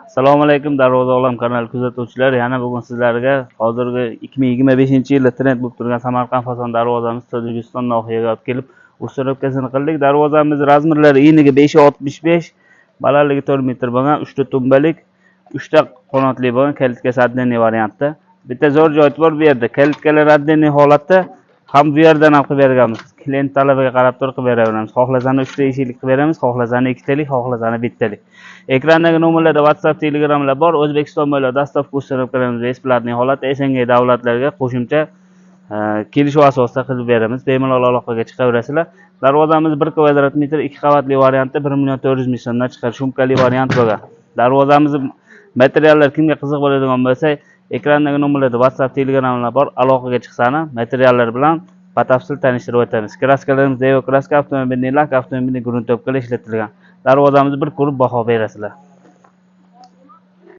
Assalomu alaykum Darvoza Olam kanali kuzatuvchilari. Yana bugun sizlarga hozirgi 2025-yilda trend bo'lib turgan Samarqand fason darvozamiz Tojikiston nohiyaga olib kelib, usturovkasini qildik. Darvozamiz razmerlari eniga 5.65, balandligi 4 metr bo'lgan, 3 ta tumbalik, 3 ta qanotli bo'lgan, kalitkasi отдельный variantda. Bitta zo'r joyi bor bu yerda. Kalitkalar отдельный holatda ham bu yerdan ham qilib beramiz. Klient talabiga qarab turib qilib beramiz. Xohlasani 3 ta eshiklik qilib beramiz, xohlasani 2 talik, xohlasani bittalik. Ekrandagi nomerlarda WhatsApp, Telegramlar bor. O'zbekiston bo'ylab dastavka ustunib qilamiz. Besplatniy holatda SNG davlatlarga qo'shimcha kelishuv asosida qilib beramiz. Bemalol aloqaga chiqaverasizlar. Darvozamiz 1 kvadrat metr 2 qavatli variantda 1.400.000 so'mdan chiqar shumkali variant bo'lgan. Darvozamiz materiallar kimga qiziq bo'ladigan bo'lsa, ekrandagi nomerlarda WhatsApp, Telegramlar bor. Aloqaga chiqsani materiallar bilan batafsil tanishtirib o'tamiz. Kraskalarimiz Devo kraska, avtomobilning lak, avtomobilning gruntovkalar ishlatilgan. Darvozamizni bir ko'rib baho berasizlar.